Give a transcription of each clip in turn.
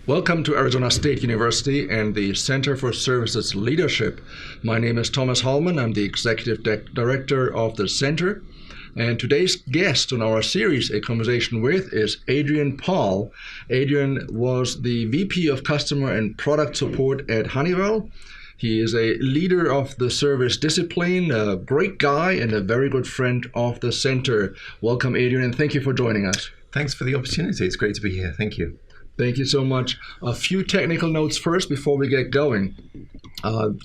Welcome to Arizona State University and the Center for Services Leadership. My name is Thomas Hollmann. I'm the Executive Director of the Center. And today's guest on our series, A Conversation With, is Adrian Paull. Adrian was the VP of Customer and Product Support at Honeywell. He is a leader of the service discipline, a great guy, and a very good friend of the Center. Welcome, Adrian, and thank you for joining us. Thanks for the opportunity. It's great to be here. Thank you. Thank you so much. A few technical notes first before we get going.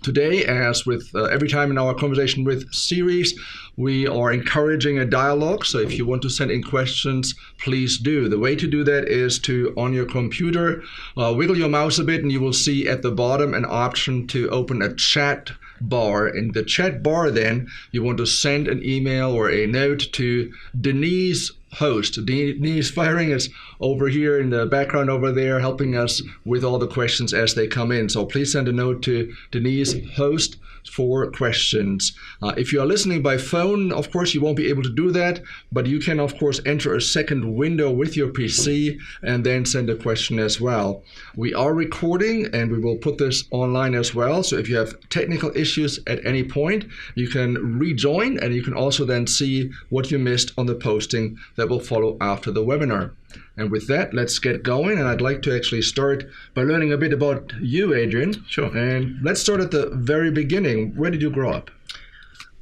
Today, as with every time in our Conversation With series, we are encouraging a dialogue. So if you want to send in questions, please do. The way to do that is to, on your computer, wiggle your mouse a bit and you will see at the bottom an option to open a chat bar. In the chat bar, then, you want to send an email or a note to Denise Host. Denise Firing is over here in the background over there helping us with all the questions as they come in. So please send a note to Denise Host for questions. If you are listening by phone, of course, you won't be able to do that, but you can, of course, enter a second window with your PC and then send a question as well. We are recording and we will put this online as well. So if you have technical issues at any point, you can rejoin and you can also then see what you missed on the posting that will follow after the webinar. And with that, let's get going. And I'd like to actually start by learning a bit about you, Adrian. Sure. And let's start at the very beginning. Where did you grow up?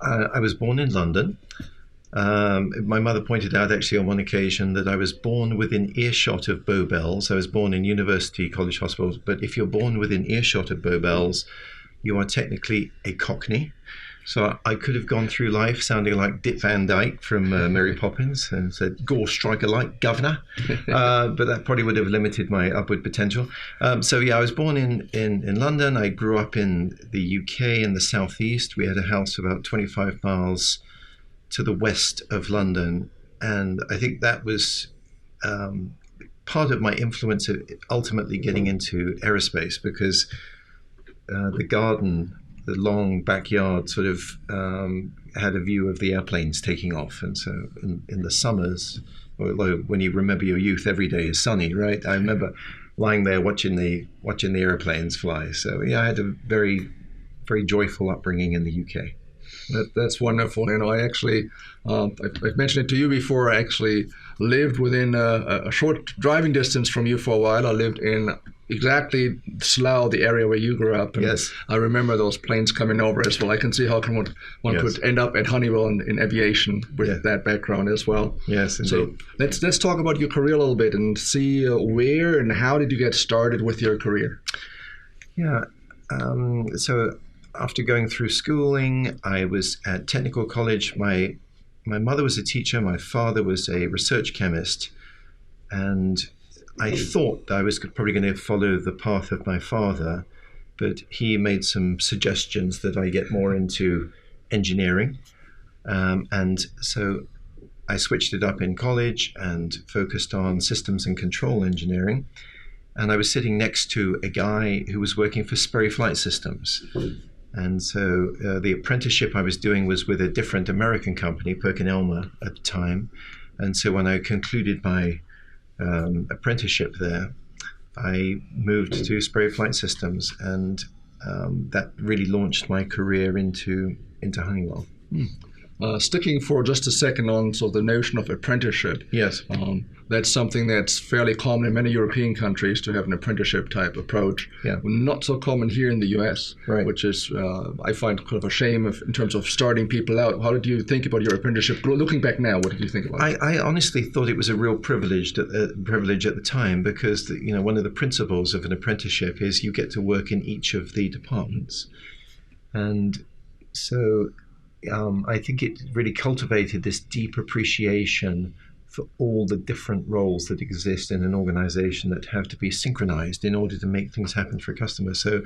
I was born in London. My mother pointed out actually on one occasion that I was born within earshot of Bow Bells. I was born in University College Hospital. But if you're born within earshot of Bow Bells, you are technically a Cockney. So I could have gone through life sounding like Dick Van Dyke from Mary Poppins and said, "Gore striker like governor," but that probably would have limited my upward potential. I was born in London. I grew up in the UK in the southeast. We had a house about 25 miles to the west of London, and I think that was part of my influence of ultimately getting into aerospace because the garden, the long backyard sort of had a view of the airplanes taking off. And so in the summers, although when you remember your youth, every day is sunny, right? I remember lying there watching the airplanes fly. So yeah, I had a very, very joyful upbringing in the UK. That's wonderful. You know, I actually, I've mentioned it to you before, I actually lived within a short driving distance from you for a while. I lived in exactly Slough, the area where you grew up. And yes. I remember those planes coming over as well. I can see how one yes. could end up at Honeywell in aviation with that background as well. Yes, indeed. So let's talk about your career a little bit and see where and how did you get started with your career? Yeah. So after going through schooling, I was at technical college. My mother was a teacher. My father was a research chemist. And I thought I was probably going to follow the path of my father, but he made some suggestions that I get more into engineering. And so I switched it up in college and focused on systems and control engineering. And I was sitting next to a guy who was working for Sperry Flight Systems. And so the apprenticeship I was doing was with a different American company, PerkinElmer at the time. And so when I concluded my apprenticeship there, I moved to Sperry Flight Systems, and that really launched my career into Honeywell. Sticking for just a second on the notion of apprenticeship. Yes. That's something that's fairly common in many European countries to have an apprenticeship type approach. Yeah. Not so common here in the US, right. Which is, I find kind of a shame in terms of starting people out. How did you think about your apprenticeship? Looking back now, what did you think about it? I honestly thought it was a real privilege at the time because one of the principles of an apprenticeship is you get to work in each of the departments. And so I think it really cultivated this deep appreciation for all the different roles that exist in an organization that have to be synchronized in order to make things happen for customers. So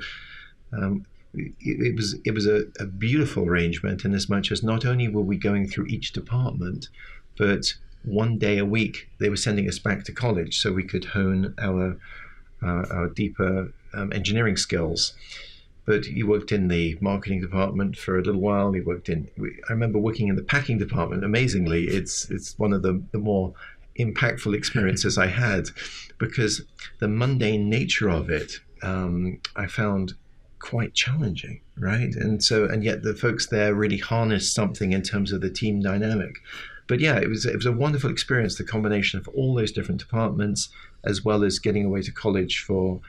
it was a beautiful arrangement in as much as not only were we going through each department, but one day a week they were sending us back to college so we could hone our deeper engineering skills. But you worked in the marketing department for a little while. I remember working in the packing department. Amazingly, it's one of the more impactful experiences I had, because the mundane nature of it I found quite challenging, right? And yet the folks there really harnessed something in terms of the team dynamic. But yeah, it was a wonderful experience, the combination of all those different departments, as well as getting away to college for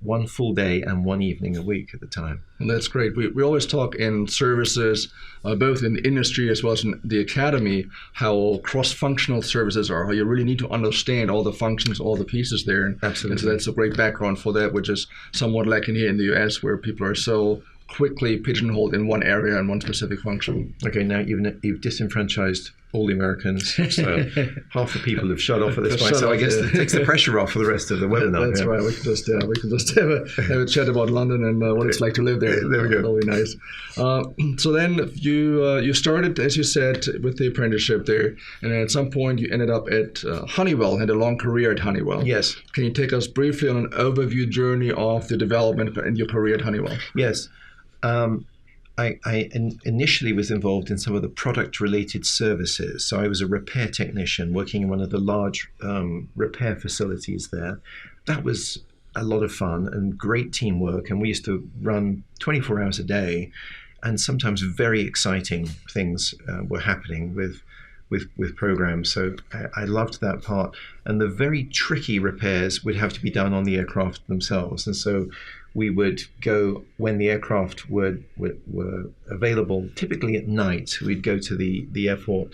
one full day and one evening a week at the time. And that's great. We always talk in services, both in the industry as well as in the academy, how cross-functional services are, how you really need to understand all the functions, all the pieces there. Absolutely. And so that's a great background for that, which is somewhat lacking here in the US, where people are so quickly pigeonholed in one area and one specific function. Okay, now you've disenfranchised all the Americans, so half the people have shut off at this point. So I guess it takes the pressure off for the rest of the webinar. That's right. We can just have a chat about London and what it's like to live there. There we go. That'll be nice. So then you started, as you said, with the apprenticeship there, and at some point you ended up at Honeywell, had a long career at Honeywell. Yes. Can you take us briefly on an overview journey of the development in your career at Honeywell? Yes. I initially was involved in some of the product-related services. So I was a repair technician working in one of the large repair facilities there. That was a lot of fun and great teamwork. And we used to run 24 hours a day. And sometimes very exciting things were happening with programs. So I loved that part. And the very tricky repairs would have to be done on the aircraft themselves. And so we would go when the aircraft were available, typically at night. We'd go to the airport,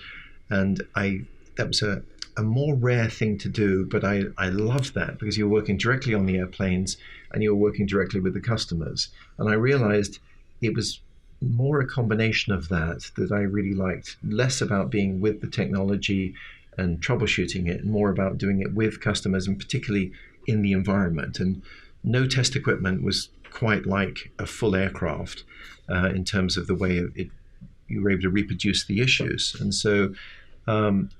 and that was a more rare thing to do, but I loved that because you were working directly on the airplanes and you were working directly with the customers. And I realized it was more a combination of that I really liked, less about being with the technology and troubleshooting it, more about doing it with customers and particularly in the environment. And no test equipment was quite like a full aircraft in terms of the way you were able to reproduce the issues. And so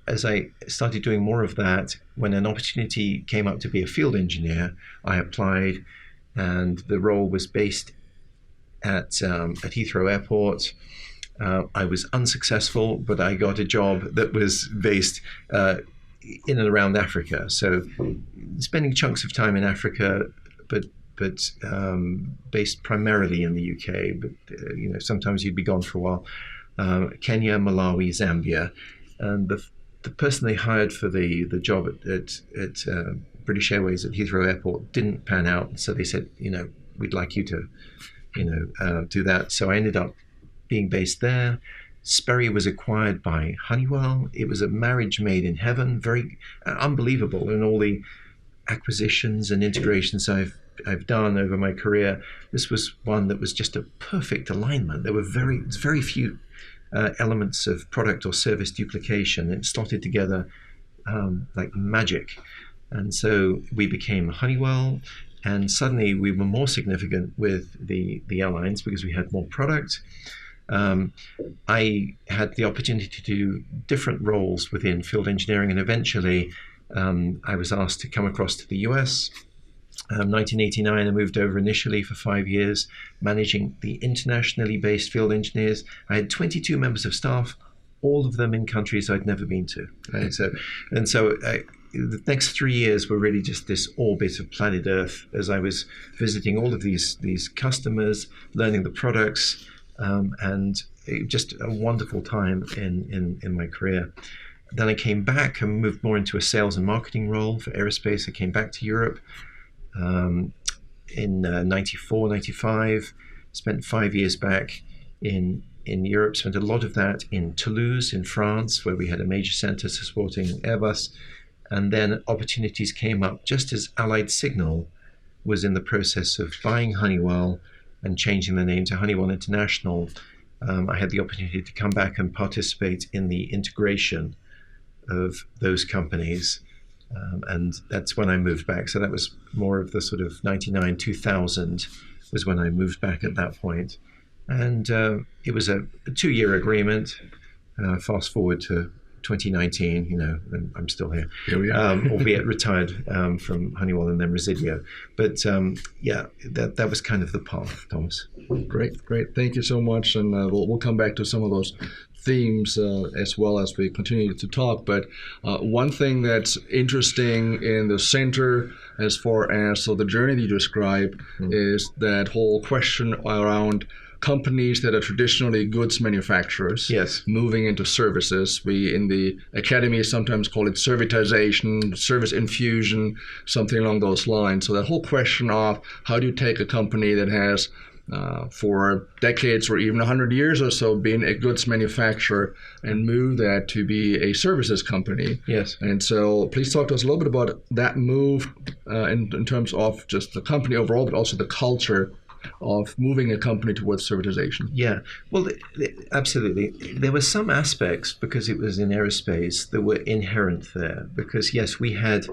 as I started doing more of that, when an opportunity came up to be a field engineer, I applied, and the role was based at Heathrow Airport. I was unsuccessful, but I got a job that was based in and around Africa. So spending chunks of time in Africa, but based primarily in the UK. But sometimes you'd be gone for a while. Kenya, Malawi, Zambia, and the person they hired for the job at British Airways at Heathrow Airport didn't pan out. So they said, we'd like you to, do that. So I ended up being based there. Sperry was acquired by Honeywell. It was a marriage made in heaven, very unbelievable. And all the acquisitions and integrations I've done over my career, this was one that was just a perfect alignment. There were very few elements of product or service duplication. It slotted together like magic. And so we became Honeywell, and suddenly we were more significant with the airlines because we had more product. I had the opportunity to do different roles within field engineering, and eventually I was asked to come across to the US. 1989, I moved over initially for 5 years, managing the internationally based field engineers. I had 22 members of staff, all of them in countries I'd never been to. Right? So the next 3 years were really just this orbit of planet Earth as I was visiting all of these customers, learning the products, and just a wonderful time in my career. Then I came back and moved more into a sales and marketing role for aerospace. I came back to Europe in 94, 95, spent 5 years back in Europe, spent a lot of that in Toulouse in France, where we had a major center supporting Airbus. And then opportunities came up just as Allied Signal was in the process of buying Honeywell and changing the name to Honeywell International. I had the opportunity to come back and participate in the integration of those companies. And that's when I moved back. So that was more of the sort of 99, 2000 was when I moved back at that point. And it was a 2-year agreement. Fast forward to 2019, and I'm still here. Here we are. Albeit retired from Honeywell and then Residio. But that was kind of the path, Thomas. Great. Thank you so much. And we'll come back to some of those themes as well as we continue to talk. But one thing that's interesting in the center, as far as the journey you describe, is that whole question around companies that are traditionally goods manufacturers, yes, moving into services. We in the academy sometimes call it servitization, service infusion, something along those lines. So that whole question of how do you take a company that has for decades or even 100 years or so been a goods manufacturer and move that to be a services company. Yes. And so please talk to us a little bit about that move in terms of just the company overall, but also the culture of moving a company towards servitization. Yeah, well, absolutely. There were some aspects, because it was in aerospace, that were inherent there. Because yes, we had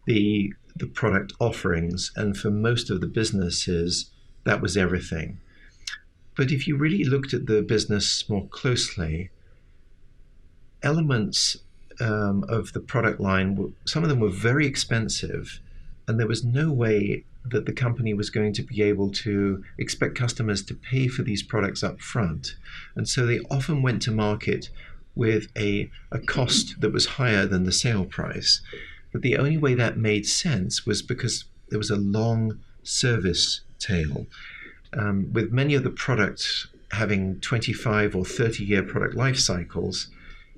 the product offerings, and for most of the businesses, that was everything. But if you really looked at the business more closely, elements of the product line, some of them were very expensive, and there was no way that the company was going to be able to expect customers to pay for these products up front. And so they often went to market with a cost that was higher than the sale price. But the only way that made sense was because there was a long service tail. With many of the products having 25 or 30-year product life cycles,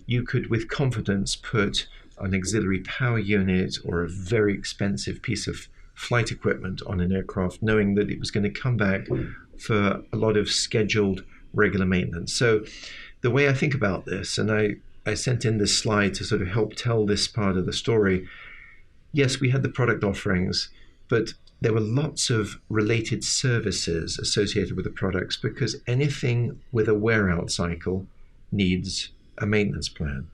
you could with confidence put an auxiliary power unit or a very expensive piece of flight equipment on an aircraft, knowing that it was going to come back for a lot of scheduled regular maintenance. So the way I think about this, and I sent in this slide to sort of help tell this part of the story. Yes, we had the product offerings, but there were lots of related services associated with the products, because anything with a wear-out cycle needs a maintenance plan.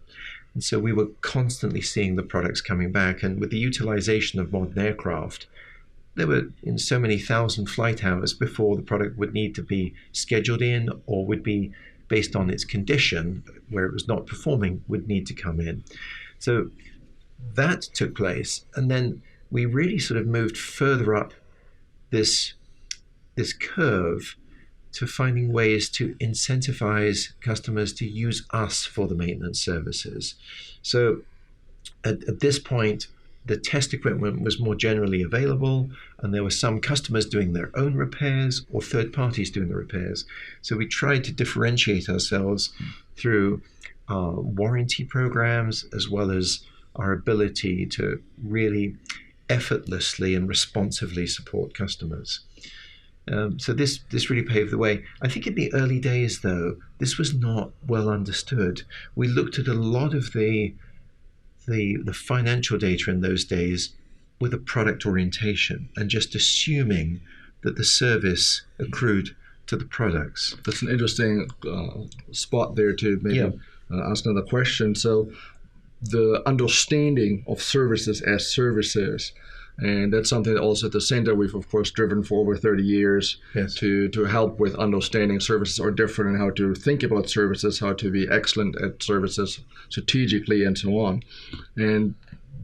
And so we were constantly seeing the products coming back. And with the utilization of modern aircraft, there were in so many thousand flight hours before the product would need to be scheduled in, or would be based on its condition, where it was not performing, would need to come in. So that took place. And then we really sort of moved further up this curve to finding ways to incentivize customers to use us for the maintenance services. So at this point, the test equipment was more generally available, and there were some customers doing their own repairs or third parties doing the repairs. So we tried to differentiate ourselves through warranty programs, as well as our ability to really effortlessly and responsively support customers. So this really paved the way. I think in the early days, though, this was not well understood. We looked at a lot of the financial data in those days with a product orientation, and just assuming that the service accrued to the products. That's an interesting spot there to maybe ask another question. So the understanding of services as services, and that's something that also at the center we've of course driven for over 30 years. Yes. to help with understanding services are different, and how to think about services, how to be excellent at services strategically, and so on. And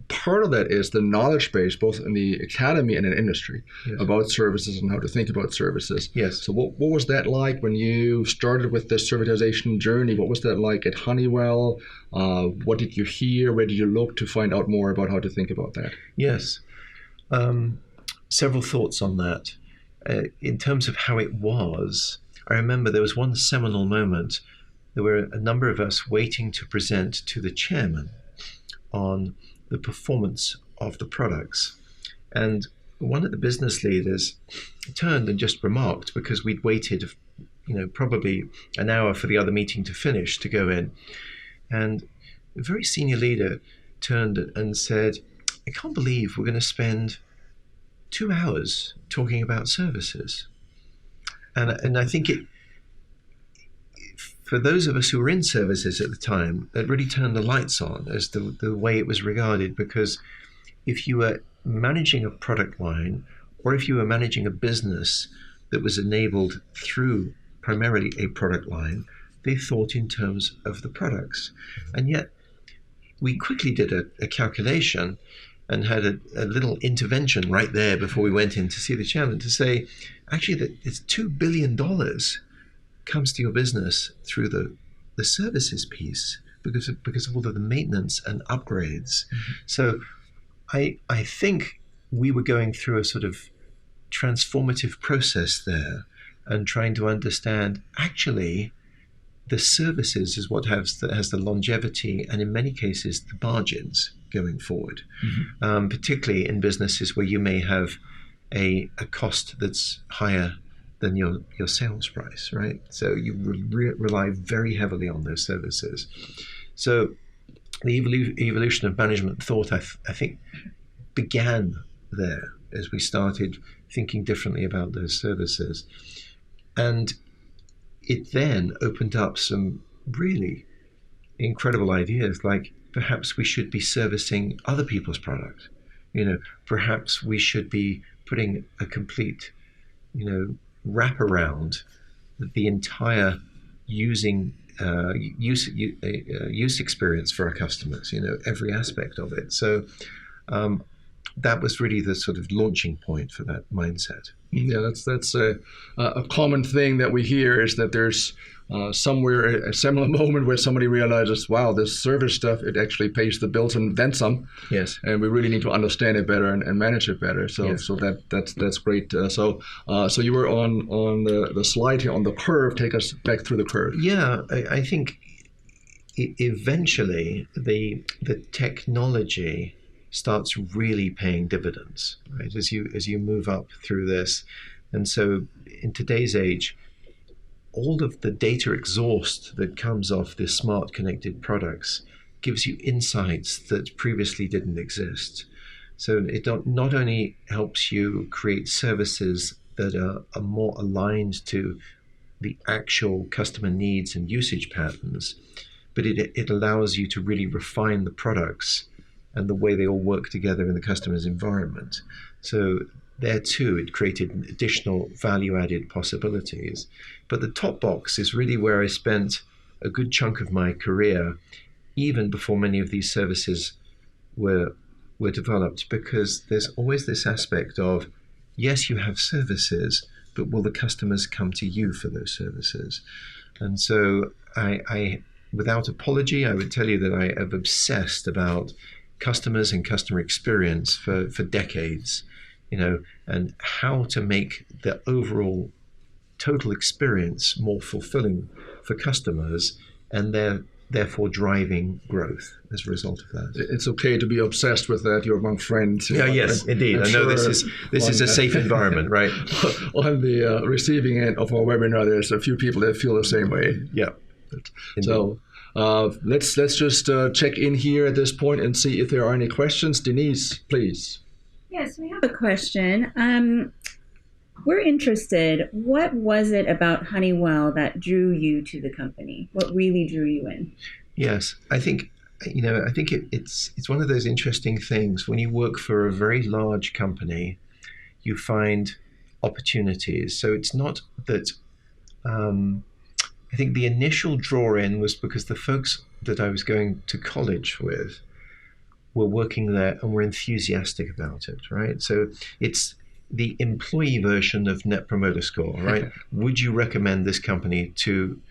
part of that is the knowledge base, both in the academy and in industry, Yes. about services and how to think about services. Yes. So what was that like when you started with this servitization journey? What was that like at Honeywell? What did you hear? Where did you look to find out more about how to think about that? Yes. Several thoughts on that. In terms of how it was, I remember there was one seminal moment. There were a number of us waiting to present to the chairman on the performance of the products. And one of the business leaders turned and just remarked, because we'd waited, probably an hour for the other meeting to finish to go in. And a very senior leader turned and said, "I can't believe we're going to spend 2 hours talking about services." And I think for those of us who were in services at the time, that really turned the lights on as the way it was regarded. Because if you were managing a product line, or if you were managing a business that was enabled through primarily a product line, they thought in terms of the products. And yet we quickly did a calculation and had a little intervention right there before we went in to see the chairman, to say, actually, that it's $2 billion comes to your business through the the services piece because of all of the maintenance and upgrades. Mm-hmm. So I think we were going through a sort of transformative process there and trying to understand actually the services is what has the longevity and in many cases the margins going forward, mm-hmm. Particularly in businesses where you may have a cost that's higher than your sales price, right? So you rely very heavily on those services. So the evolution of management thought, I think, began there as we started thinking differently about those services. And it then opened up some really incredible ideas, like perhaps we should be servicing other people's product. Perhaps we should be putting a complete, wrap around the entire use experience for our customers, every aspect of it. So that was really the sort of launching point for that mindset. Yeah, that's a common thing that we hear is that there's somewhere a similar moment where somebody realizes, wow, this service stuff, it actually pays the bills and then some. Yes. And we really need to understand it better and manage it better. So yes. so that's great. So you were on the slide here on the curve. Take us back through the curve. Yeah, I think eventually the technology starts really paying dividends, right? As you move up through this. And so in today's age, all of the data exhaust that comes off the smart connected products gives you insights that previously didn't exist. So it not only helps you create services that are more aligned to the actual customer needs and usage patterns, but it allows you to really refine the products and the way they all work together in the customer's environment. So there too, it created additional value-added possibilities. But the top box is really where I spent a good chunk of my career, even before many of these services were developed, because there's always this aspect of, yes, you have services, but will the customers come to you for those services? And so I without apology, I would tell you that I have obsessed about customers and customer experience for decades, and how to make the overall total experience more fulfilling for customers, and therefore driving growth as a result of that. It's okay to be obsessed with that. You're among friends. Yeah, yes, indeed. I know this is a safe environment, right? On the receiving end of our webinar, there's a few people that feel the same way. Yeah. Indeed. So let's just check in here at this point and see if there are any questions. Denise, please. Yes, we have a question. We're interested. What was it about Honeywell that drew you to the company? What really drew you in? Yes, I think it's one of those interesting things. When you work for a very large company, you find opportunities. So it's not that. I think the initial draw-in was because the folks that I was going to college with were working there and were enthusiastic about it, right? So it's the employee version of Net Promoter Score, right? Would you recommend this company to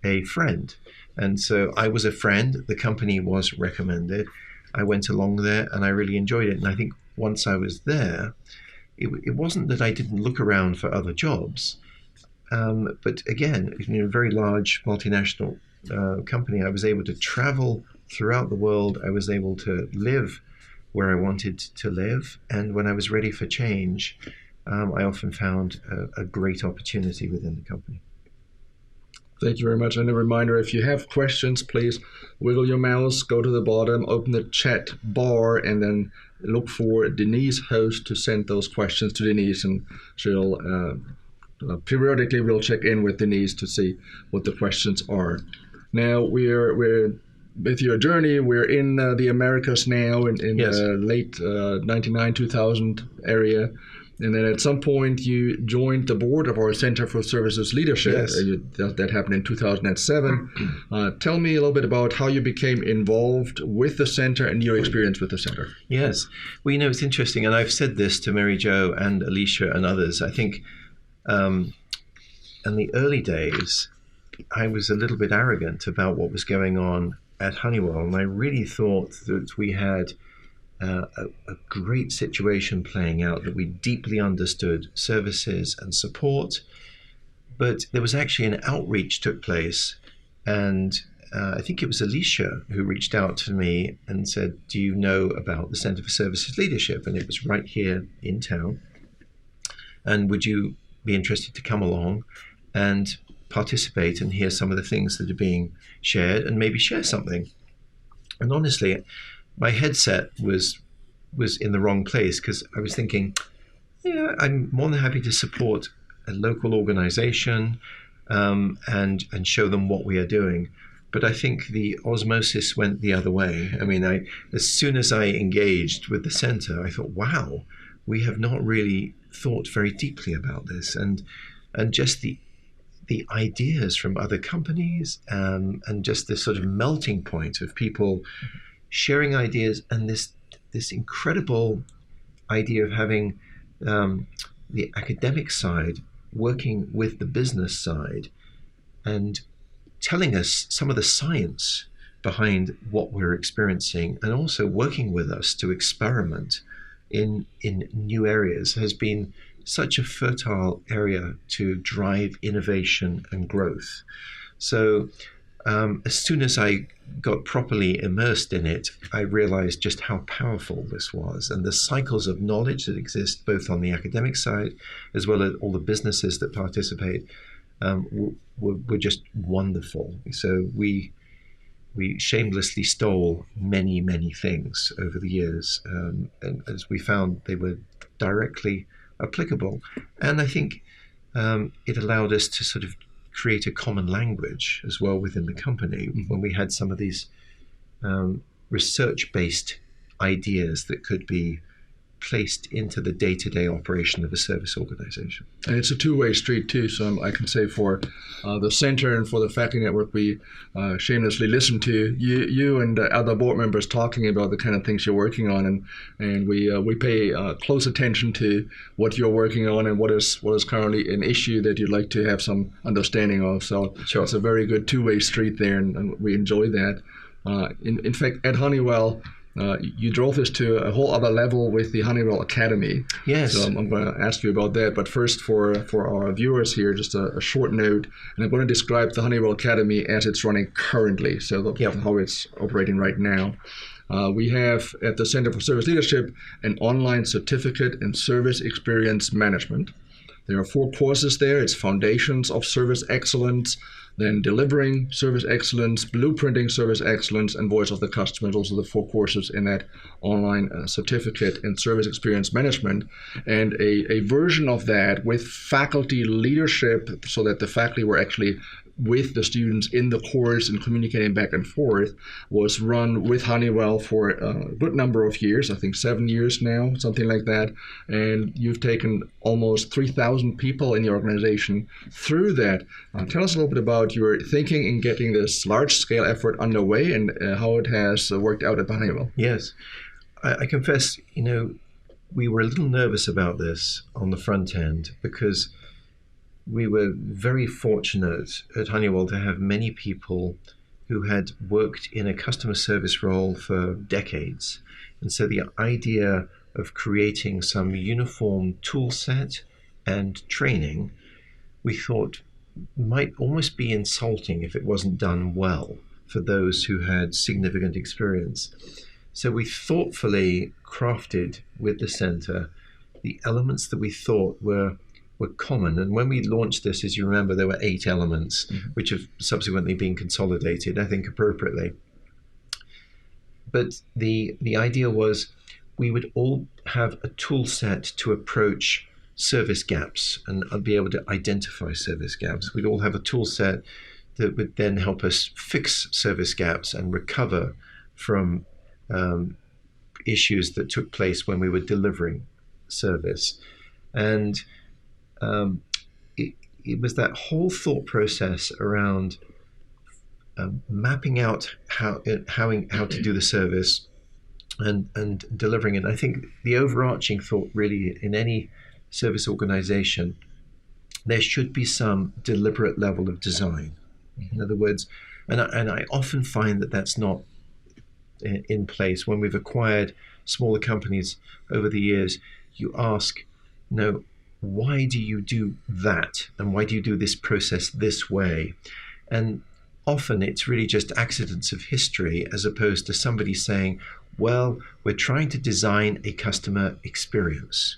a friend? And so I was a friend. The company was recommended. I went along there and I really enjoyed it. And I think once I was there, it wasn't that I didn't look around for other jobs. But again, a very large multinational company, I was able to travel throughout the world. I was able to live where I wanted to live. And when I was ready for change, I often found a great opportunity within the company. Thank you very much. And a reminder, if you have questions, please wiggle your mouse, go to the bottom, open the chat bar, and then look for Denise Host to send those questions to Denise, and she'll periodically we'll check in with Denise to see what the questions are. Now we're with your journey. We're in the Americas now, in yes. Late 99, 2000 area. And then at some point you joined the board of our Center for Services Leadership. Yes. That happened in 2007. Tell me a little bit about how you became involved with the center and your experience with the center. Yes. Well, it's interesting, and I've said this to Mary Jo and Alicia and others. I think in the early days, I was a little bit arrogant about what was going on at Honeywell, and I really thought that we had a great situation playing out, that we deeply understood services and support, but there was actually an outreach took place, and I think it was Alicia who reached out to me and said, do you know about the Center for Services Leadership? And it was right here in town. And would you be interested to come along and participate and hear some of the things that are being shared and maybe share something? And honestly, my headset was in the wrong place, because I was thinking, yeah, I'm more than happy to support a local organization and show them what we are doing. But I think the osmosis went the other way. I mean, as soon as I engaged with the center, I thought, wow, we have not really thought very deeply about this. And just the ideas from other companies and just this sort of melting point of people sharing ideas, and this incredible idea of having the academic side working with the business side and telling us some of the science behind what we're experiencing, and also working with us to experiment in new areas, has been such a fertile area to drive innovation and growth. So as soon as I got properly immersed in it, I realized just how powerful this was, and the cycles of knowledge that exist both on the academic side as well as all the businesses that participate were just wonderful. So we shamelessly stole many, many things over the years, and as we found, they were directly applicable. And I think it allowed us to sort of create a common language as well within the company when we had some of these research-based ideas that could be placed into the day-to-day operation of a service organization. And it's a two-way street too, so I can say for the center and for the faculty network, we shamelessly listen to you and other board members talking about the kind of things you're working on, and we pay close attention to what you're working on and what is currently an issue that you'd like to have some understanding of. So Sure. It's a very good two-way street there, and we enjoy that. In fact, at Honeywell, you drove this to a whole other level with the Honeywell Academy. Yes. So I'm going to ask you about that. But first, for our viewers here, just a short note. And I'm going to describe the Honeywell Academy as it's running currently, so how it's operating right now. We have at the Center for Service Leadership an online certificate in service experience management. There are 4 courses there. It's Foundations of Service Excellence, then Delivering Service Excellence, Blueprinting Service Excellence, and Voice of the Customer. Those are the 4 courses in that online certificate in service experience management. And a version of that with faculty leadership, so that the faculty were actually with the students in the course and communicating back and forth, was run with Honeywell for a good number of years, I think 7 years now, something like that. And you've taken almost 3,000 people in your organization through that. Tell us a little bit about your thinking in getting this large-scale effort underway and how it has worked out at Honeywell. Yes. I confess, we were a little nervous about this on the front end, because we were very fortunate at Honeywell to have many people who had worked in a customer service role for decades. And so the idea of creating some uniform tool set and training, we thought might almost be insulting if it wasn't done well for those who had significant experience. So we thoughtfully crafted with the center the elements that we thought were common. And when we launched this, as you remember, there were 8 elements, which have subsequently been consolidated, I think appropriately. But the idea was we would all have a tool set to approach service gaps and be able to identify service gaps. We'd all have a tool set that would then help us fix service gaps and recover from issues that took place when we were delivering service. And it was that whole thought process around mapping out how to do the service and delivering it. I think the overarching thought really in any service organization, there should be some deliberate level of design. In other words, and I often find that that's not in place. When we've acquired smaller companies over the years, you ask, why do you do that? And why do you do this process this way? And often it's really just accidents of history, as opposed to somebody saying, well, we're trying to design a customer experience.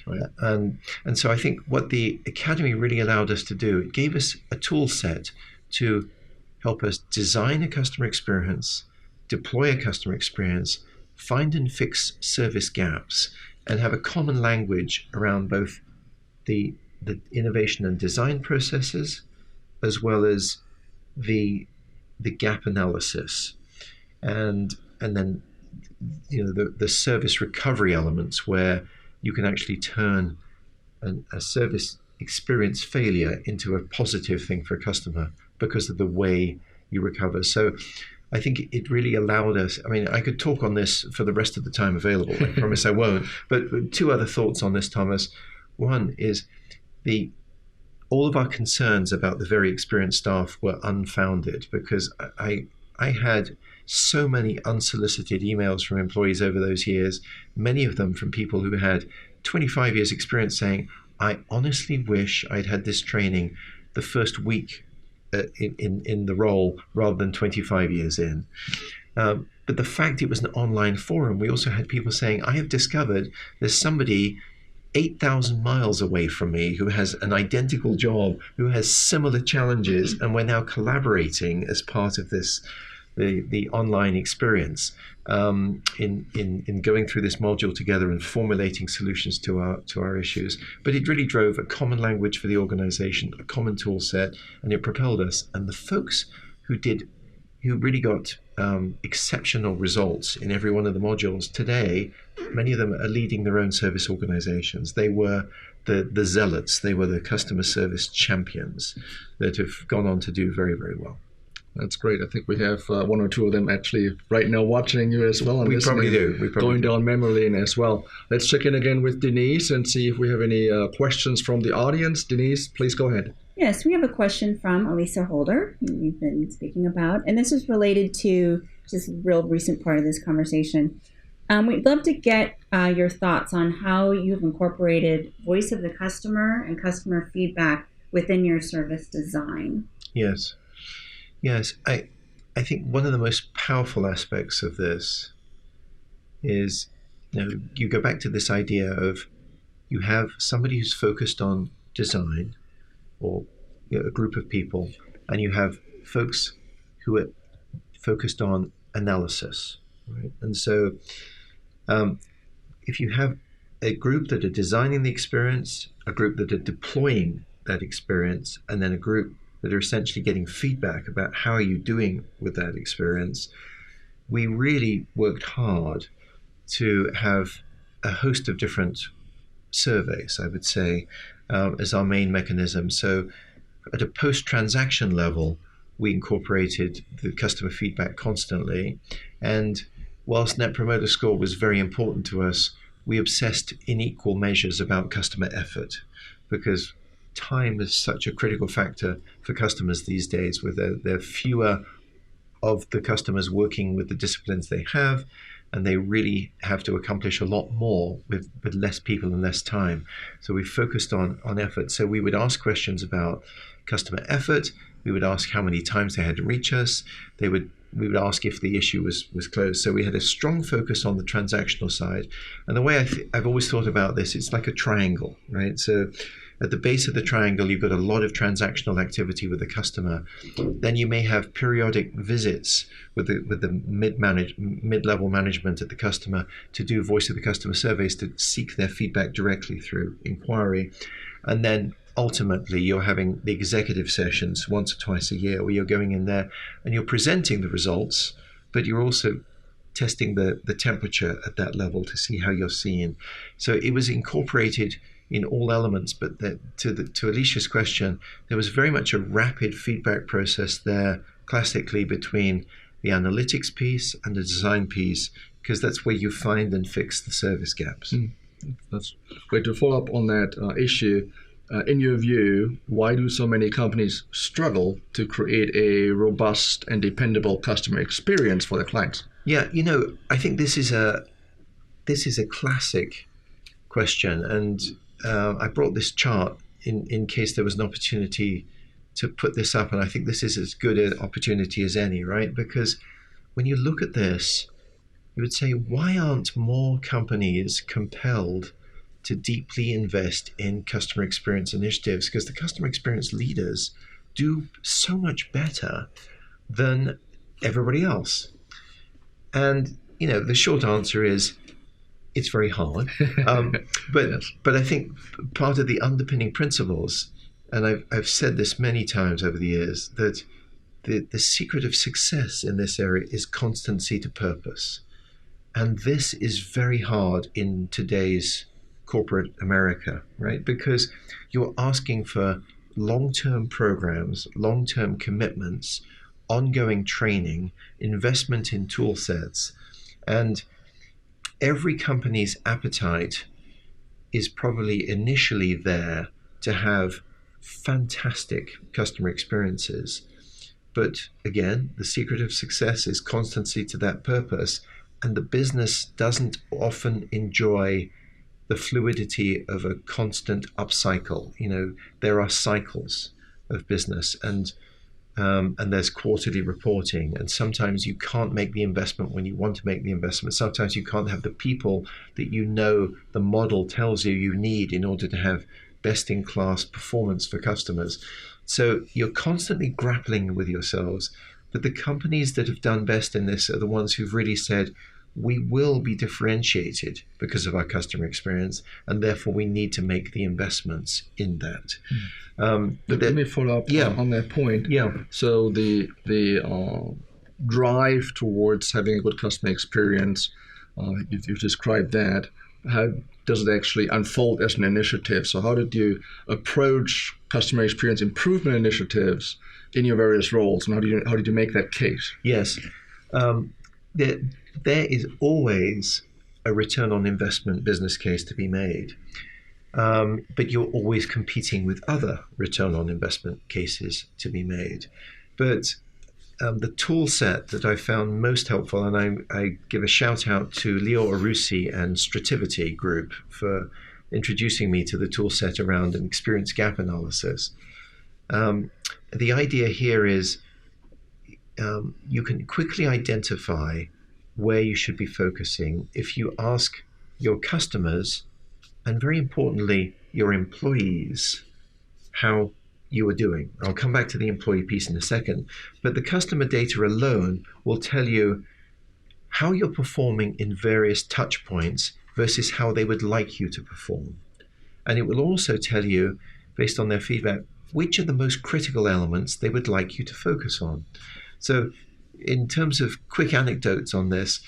Right. And so I think what the Academy really allowed us to do, it gave us a tool set to help us design a customer experience, deploy a customer experience, find and fix service gaps, and have a common language around both the innovation and design processes, as well as the gap analysis, and then the service recovery elements, where you can actually turn a service experience failure into a positive thing for a customer because of the way you recover. So I think it really allowed us, I could talk on this for the rest of the time available. I promise I won't. But two other thoughts on this, Thomas. One is all of our concerns about the very experienced staff were unfounded, because I had so many unsolicited emails from employees over those years, many of them from people who had 25 years experience, saying, I honestly wish I'd had this training the first week in the role rather than 25 years in. But the fact it was an online forum, we also had people saying, I have discovered there's somebody 8,000 miles away from me who has an identical job, who has similar challenges, and we're now collaborating as part of this, the online experience, in going through this module together and formulating solutions to our issues. But it really drove a common language for the organization, a common tool set, and it propelled us. And the folks who really got exceptional results in every one of the modules today, many of them are leading their own service organizations. They were the zealots, they were the customer service champions that have gone on to do very, very well. That's great. I think we have one or two of them actually right now watching you as well. We probably do. Going down memory lane as well. Let's check in again with Denise and see if we have any questions from the audience. Denise, please go ahead. Yes, we have a question from Elisa Holder, who we've been speaking about, and this is related to just a real recent part of this conversation. We'd love to get your thoughts on how you've incorporated voice of the customer and customer feedback within your service design. Yes. I think one of the most powerful aspects of this is, you go back to this idea of, you have somebody who's focused on design, or a group of people, and you have folks who are focused on analysis, right? And so if you have a group that are designing the experience, a group that are deploying that experience, and then a group that are essentially getting feedback about how are you doing with that experience, we really worked hard to have a host of different surveys, I would say, as our main mechanism. So at a post-transaction level, we incorporated the customer feedback constantly. And whilst Net Promoter Score was very important to us, we obsessed in equal measures about customer effort, because time is such a critical factor for customers these days, with there are fewer of the customers working with the disciplines they have, and they really have to accomplish a lot more with less people and less time. So we focused on effort. So we would ask questions about customer effort. We would ask how many times they had to reach us. We would ask if the issue was closed. So we had a strong focus on the transactional side. And the way I've always thought about this, it's like a triangle, right? So at the base of the triangle, you've got a lot of transactional activity with the customer. Then you may have periodic visits with the mid-level management at the customer to do voice of the customer surveys, to seek their feedback directly through inquiry. And then ultimately, you're having the executive sessions once or twice a year, where you're going in there and you're presenting the results, but you're also testing the temperature at that level to see how you're seeing. So it was incorporated in all elements, but to Alicia's question, there was very much a rapid feedback process there, classically between the analytics piece and the design piece, because that's where you find and fix the service gaps. That's great. To follow up on that issue, in your view, why do so many companies struggle to create a robust and dependable customer experience for their clients? Yeah, I think this is a classic question, and I brought this chart in case there was an opportunity to put this up, and I think this is as good an opportunity as any, right? Because when you look at this, you would say, why aren't more companies compelled to deeply invest in customer experience initiatives? Because the customer experience leaders do so much better than everybody else. And, the short answer is it's very hard. But Yes. but I think part of the underpinning principles, and I've said this many times over the years, that the secret of success in this area is constancy to purpose. And this is very hard in today's corporate America, right? Because you're asking for long-term programs, long-term commitments, ongoing training, investment in tool sets. And every company's appetite is probably initially there to have fantastic customer experiences. But again, the secret of success is constancy to that purpose. And the business doesn't often enjoy the fluidity of a constant upcycle. There are cycles of business, and there's quarterly reporting, and sometimes you can't make the investment when you want to make the investment. Sometimes you can't have the people that the model tells you need in order to have best-in-class performance for customers. So you're constantly grappling with yourselves. But the companies that have done best in this are the ones who've really said, we will be differentiated because of our customer experience, and therefore we need to make the investments in that. Let me follow up on that point. Yeah. So the drive towards having a good customer experience, you've described that. How does it actually unfold as an initiative? So how did you approach customer experience improvement initiatives in your various roles, and how did you make that case? Yes. There is always a return on investment business case to be made, but you're always competing with other return on investment cases to be made. But the tool set that I found most helpful, and I give a shout out to Leo Arusi and Strativity Group for introducing me to the tool set around an experience gap analysis. The idea here is you can quickly identify where you should be focusing if you ask your customers, and very importantly, your employees, how you are doing. I'll come back to the employee piece in a second, but the customer data alone will tell you how you're performing in various touch points versus how they would like you to perform. And it will also tell you, based on their feedback, which are the most critical elements they would like you to focus on. So in terms of quick anecdotes on this,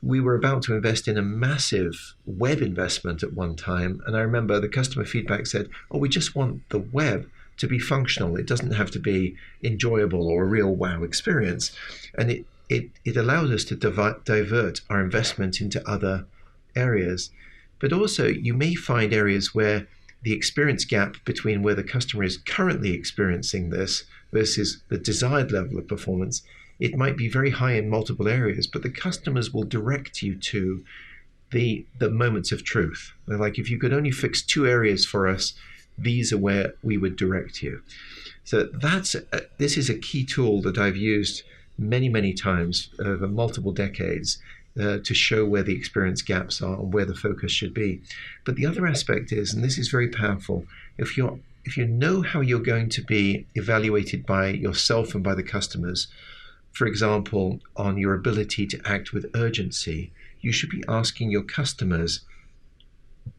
we were about to invest in a massive web investment at one time. And I remember the customer feedback said, we just want the web to be functional. It doesn't have to be enjoyable or a real wow experience. And it allowed us to divert our investment into other areas. But also you may find areas where the experience gap between where the customer is currently experiencing this versus the desired level of performance, it might be very high in multiple areas, but the customers will direct you to the moments of truth. They're like, if you could only fix 2 areas for us, these are where we would direct you. So this is a key tool that I've used many, many times over multiple decades to show where the experience gaps are and where the focus should be. But the other aspect is, and this is very powerful, if you know how you're going to be evaluated by yourself and by the customers, for example, on your ability to act with urgency, you should be asking your customers,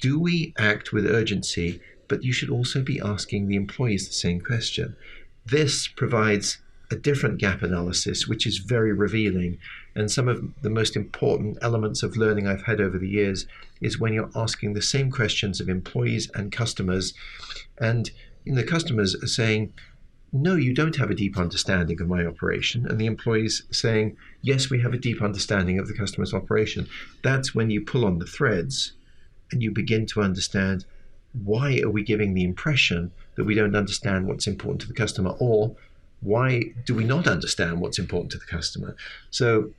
do we act with urgency? But you should also be asking the employees the same question. This provides a different gap analysis, which is very revealing. And some of the most important elements of learning I've had over the years is when you're asking the same questions of employees and customers, and the customers are saying, no, you don't have a deep understanding of my operation. And the employees saying, yes, we have a deep understanding of the customer's operation. That's when you pull on the threads and you begin to understand, why are we giving the impression that we don't understand what's important to the customer, or why do we not understand what's important to the customer? So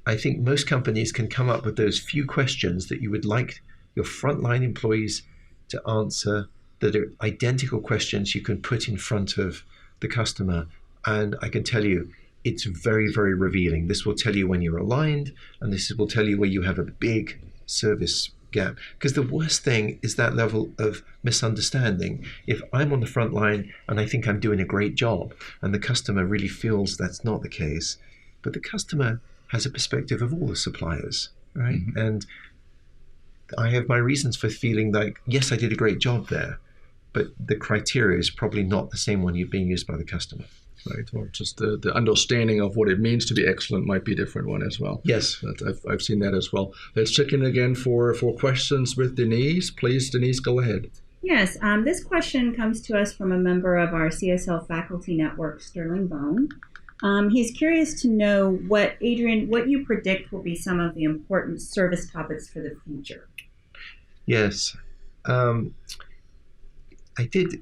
I think most companies can come up with those few questions that you would like your frontline employees to answer, that are identical questions you can put in front of the customer. And I can tell you, it's very, very revealing. This will tell you when you're aligned, and this will tell you where you have a big service gap. Because the worst thing is that level of misunderstanding. If I'm on the front line and I think I'm doing a great job, and the customer really feels that's not the case, but the customer has a perspective of all the suppliers, right? Mm-hmm. And I have my reasons for feeling like, yes, I did a great job there, but the criteria is probably not the same one being used by the customer. Right, or just the understanding of what it means to be excellent might be a different one as well. Yes. I've seen that as well. Let's check in again for questions with Denise. Please, Denise, go ahead. Yes, this question comes to us from a member of our CSL faculty network, Sterling Bone. He's curious to know Adrian, what you predict will be some of the important service topics for the future. Yes. I did,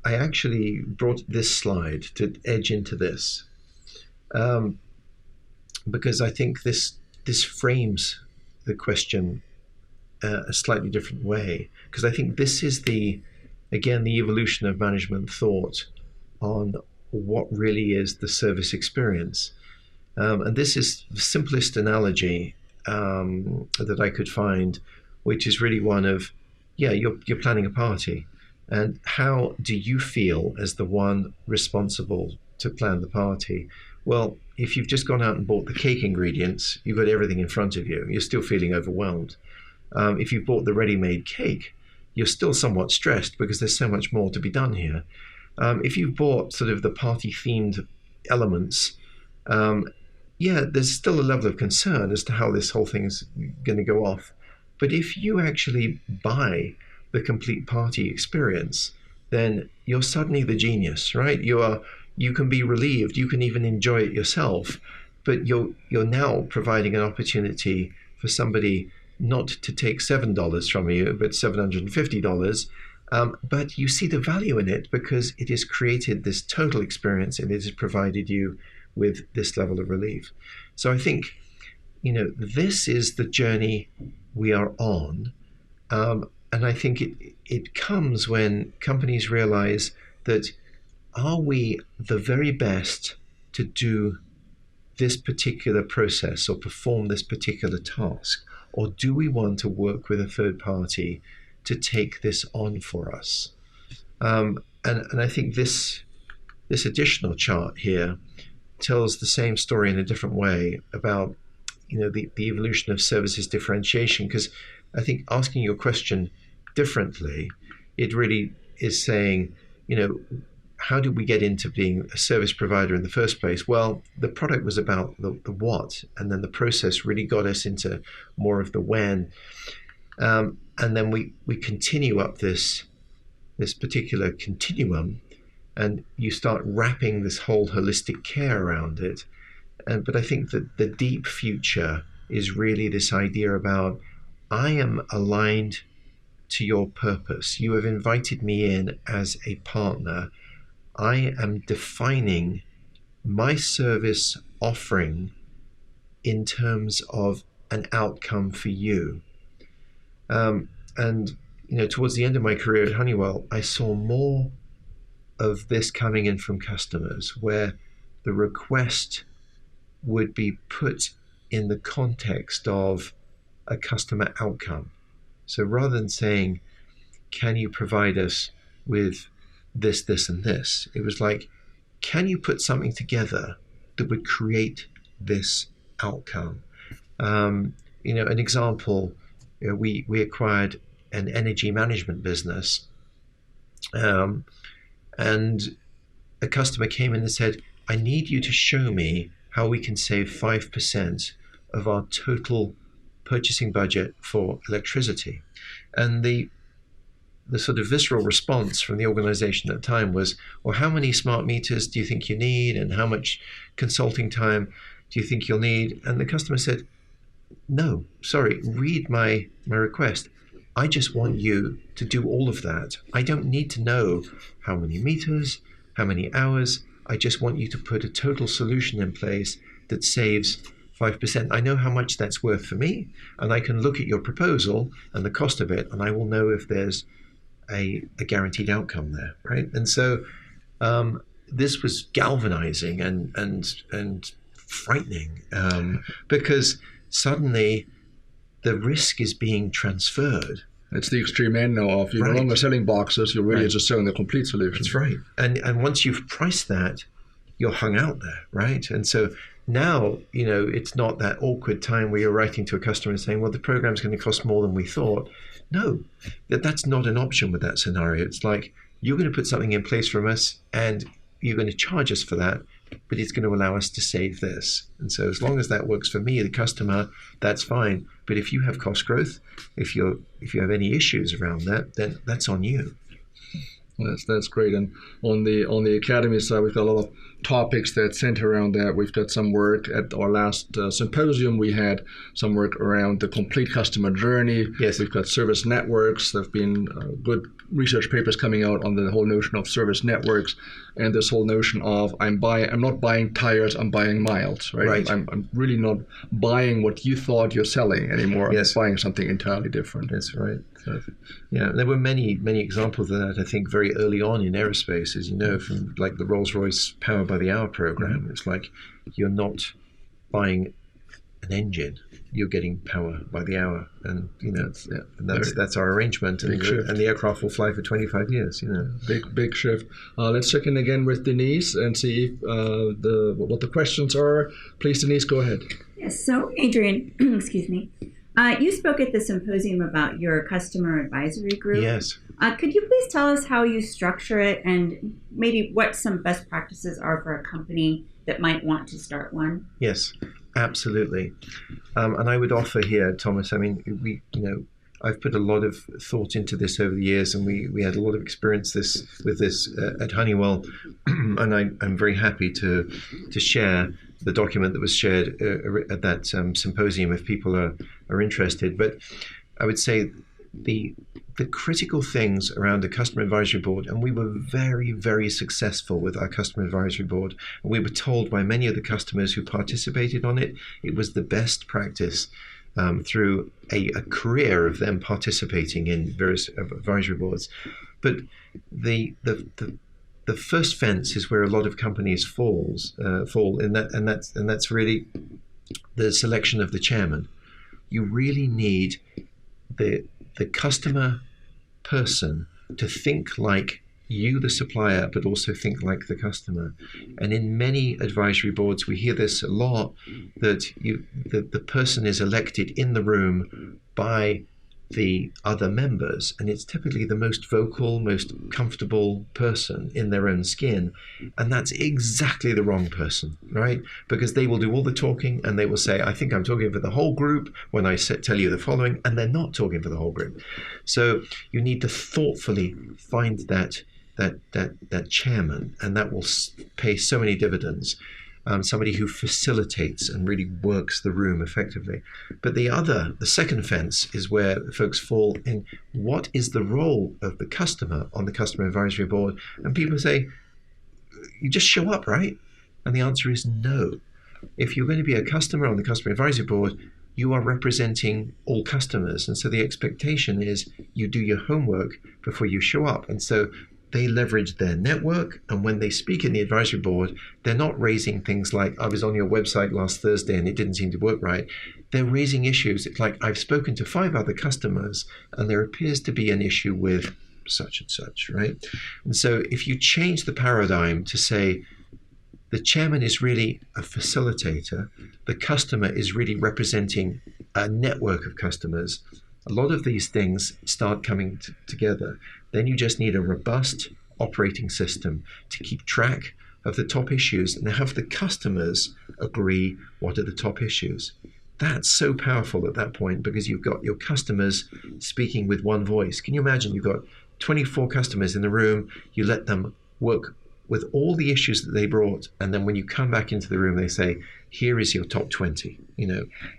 I actually brought this slide to edge into this, because I think this frames the question a slightly different way, because I think this is the evolution of management thought on what really is the service experience. And this is the simplest analogy that I could find, which is really one of, you're planning a party. And how do you feel as the one responsible to plan the party? Well, if you've just gone out and bought the cake ingredients, you've got everything in front of you, you're still feeling overwhelmed. If you've bought the ready-made cake, you're still somewhat stressed because there's so much more to be done here. If you've bought sort of the party-themed elements, there's still a level of concern as to how this whole thing's going to go off. But if you actually buy the complete party experience, then you're suddenly the genius, right? You can be relieved, you can even enjoy it yourself, but you're now providing an opportunity for somebody not to take $7 from you, but $750. But you see the value in it because it has created this total experience and it has provided you with this level of relief. So I think, this is the journey we are on. And I think it comes when companies realize that, are we the very best to do this particular process or perform this particular task? Or do we want to work with a third party to take this on for us? And I think this additional chart here tells the same story in a different way about the evolution of services differentiation, because I think asking your question differently, it really is saying, how did we get into being a service provider in the first place? Well, the product was about the what, and then the process really got us into more of the when. And then we continue up this particular continuum, and you start wrapping this whole holistic care around it. But I think that the deep future is really this idea about, I am aligned to your purpose. You have invited me in as a partner. I am defining my service offering in terms of an outcome for you. And towards the end of my career at Honeywell, I saw more of this coming in from customers, where the request would be put in the context of a customer outcome. So rather than saying, can you provide us with this, this, and this? It was like, can you put something together that would create this outcome? An example, we acquired an energy management business, and a customer came in and said, I need you to show me how we can save 5% of our total purchasing budget for electricity. And the sort of visceral response from the organization at the time was, well, how many smart meters do you think you need? And how much consulting time do you think you'll need? And the customer said, no, sorry, read my request. I just want you to do all of that. I don't need to know how many meters, how many hours. I just want you to put a total solution in place that saves 5%. I know how much that's worth for me, and I can look at your proposal and the cost of it, and I will know if there's a guaranteed outcome there, right? And so this was galvanizing and frightening, because suddenly the risk is being transferred. It's the extreme end now of you're no longer selling boxes, you're really just selling the complete solution. That's right. And once you've priced that, you're hung out there, right? And so now, it's not that awkward time where you're writing to a customer and saying, well, the program's going to cost more than we thought. No, that's not an option with that scenario. It's like, you're going to put something in place from us and you're going to charge us for that, but it's going to allow us to save this. And so as long as that works for me, the customer, that's fine. But if you have cost growth, if you have any issues around that, then that's on you. That's great. And on the academy side, we've got a lot of topics that center around that. We've got some work at our last symposium. We had some work around the complete customer journey. Yes. We've got service networks. There have been good research papers coming out on the whole notion of service networks and this whole notion of I'm not buying tires, I'm buying miles, right? Right. I'm really not buying what you thought you're selling anymore. Yes. I'm buying something entirely different. That's right. So, yeah, there were many examples of that, I think, very early on in aerospace, as you know, from like the Rolls-Royce Power by the Hour program. Mm-hmm. It's like you're not buying an engine, you're getting power by the hour. And, that's our arrangement. And the aircraft will fly for 25 years, Big shift. Let's check in again with Denise and see if, what the questions are. Please, Denise, go ahead. Yes, so Adrian, excuse me. You spoke at the symposium about your customer advisory group. Yes. Could you please tell us how you structure it and maybe what some best practices are for a company that might want to start one? Yes, absolutely. And I would offer here, Thomas, I mean, I've put a lot of thought into this over the years, and we had a lot of experience with this at Honeywell, and I'm very happy to share the document that was shared at that symposium if people are interested. But I would say the critical things around the customer advisory board, and we were very, very successful with our customer advisory board, and we were told by many of the customers who participated on it, it was the best practice through a career of them participating in various advisory boards. But the first fence is where a lot of companies fall in that, and that's really the selection of the chairman. You really need the customer person to think like you, the supplier, but also think like the customer. And in many advisory boards, we hear this a lot, that the person is elected in the room by the other members, and it's typically the most vocal, most comfortable person in their own skin, and that's exactly the wrong person, right? Because they will do all the talking, and they will say, I think I'm talking for the whole group when I tell you the following, and they're not talking for the whole group. So you need to thoughtfully find that chairman, and that will pay so many dividends. Somebody who facilitates and really works the room effectively. But the second fence is where folks fall in. What is the role of the customer on the customer advisory board? And people say, you just show up, right? And the answer is no. If you're going to be a customer on the customer advisory board, you are representing all customers. And so the expectation is you do your homework before you show up. And so they leverage their network, and when they speak in the advisory board, they're not raising things like, I was on your website last Thursday and it didn't seem to work right. They're raising issues. It's like, I've spoken to 5 other customers and there appears to be an issue with such and such, right? And so if you change the paradigm to say, the chairman is really a facilitator, the customer is really representing a network of customers, a lot of these things start coming together. Then you just need a robust operating system to keep track of the top issues and have the customers agree what are the top issues. That's so powerful at that point, because you've got your customers speaking with one voice. Can you imagine you've got 24 customers in the room, you let them work with all the issues that they brought, and then when you come back into the room, they say, here is your top 20,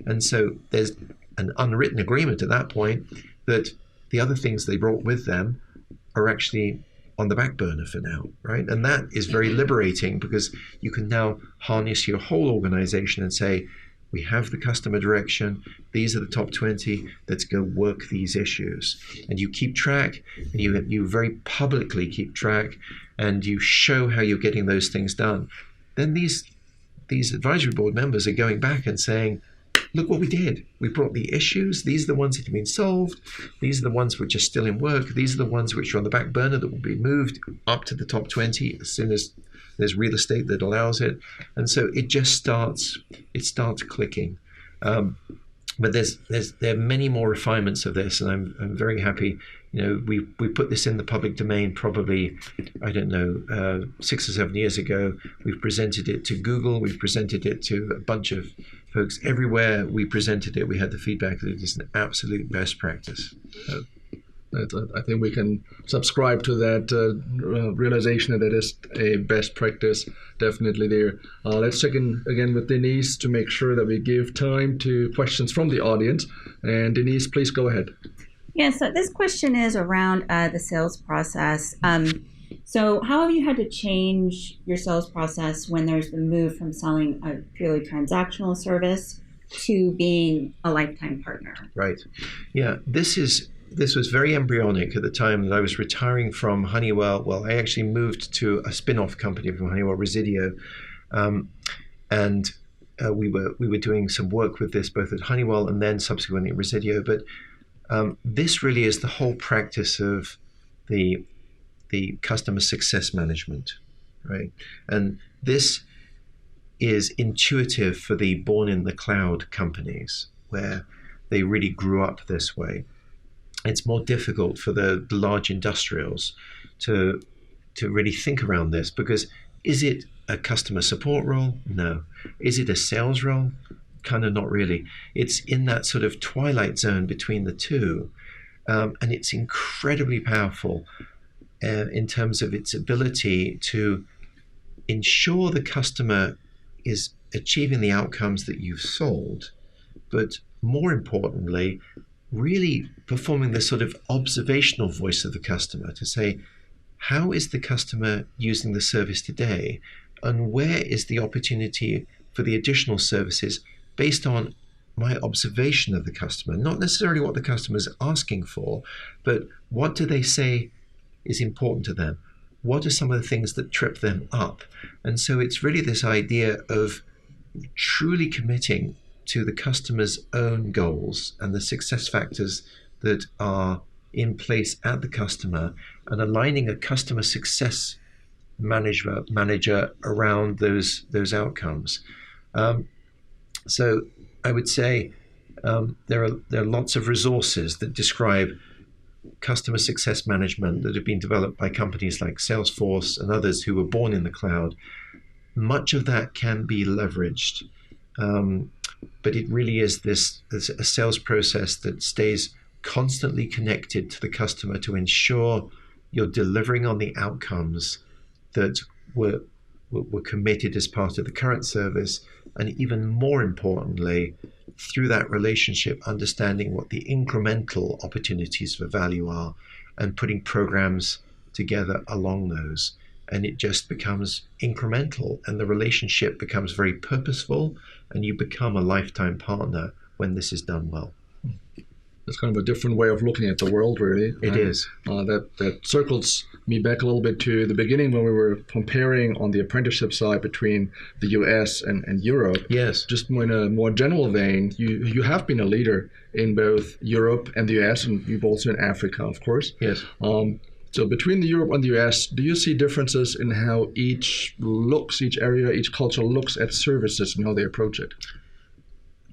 And so there's an unwritten agreement at that point that the other things they brought with them are actually on the back burner for now, right? And that is very liberating, because you can now harness your whole organization and say, we have the customer direction, these are the top 20, let's go work these issues. And you keep track, and you very publicly keep track, and you show how you're getting those things done. Then these advisory board members are going back and saying, look what we did. We brought the issues. These are the ones that have been solved. These are the ones which are still in work. These are the ones which are on the back burner that will be moved up to the top 20 as soon as there's real estate that allows it. And so it just starts clicking. But there are many more refinements of this, and I'm very happy. We put this in the public domain probably, 6 or 7 years ago. We've presented it to Google. We've presented it to a bunch of folks. Everywhere we presented it, we had the feedback that it is an absolute best practice. I think we can subscribe to that realization that it is a best practice, definitely there. Let's check in again with Denise to make sure that we give time to questions from the audience. And Denise, please go ahead. Yeah, so this question is around the sales process. So how have you had to change your sales process when there's the move from selling a purely transactional service to being a lifetime partner? Right. Yeah, this was very embryonic at the time that I was retiring from Honeywell. Well, I actually moved to a spin-off company from Honeywell, Residio, and we were doing some work with this both at Honeywell and then subsequently at Residio. But this really is the whole practice of the customer success management, right? And this is intuitive for the born in the cloud companies, where they really grew up this way. It's more difficult for the large industrials to really think around this, because is it a customer support role? No. Is it a sales role? Kind of not really. It's in that sort of twilight zone between the two, and it's incredibly powerful in terms of its ability to ensure the customer is achieving the outcomes that you've sold, but more importantly, really performing this sort of observational voice of the customer to say, how is the customer using the service today, and where is the opportunity for the additional services based on my observation of the customer, not necessarily what the customer is asking for, but what do they say is important to them? What are some of the things that trip them up? And so it's really this idea of truly committing to the customer's own goals and the success factors that are in place at the customer, and aligning a customer success manager around those outcomes. So I would say there are lots of resources that describe customer success management that have been developed by companies like Salesforce and others who were born in the cloud. Much of that can be leveraged, but it really is a sales process that stays constantly connected to the customer to ensure you're delivering on the outcomes that were committed as part of the current service, and even more importantly, through that relationship, understanding what the incremental opportunities for value are and putting programs together along those. And it just becomes incremental, and the relationship becomes very purposeful, and you become a lifetime partner when this is done well. It's kind of a different way of looking at the world, really. It is. That circles me back a little bit to the beginning when we were comparing on the apprenticeship side between the US and Europe. Yes. Just in a more general vein, you have been a leader in both Europe and the US, and you've also in Africa, of course. Yes. So between the Europe and the US, do you see differences in how each area, each culture looks at services and how they approach it?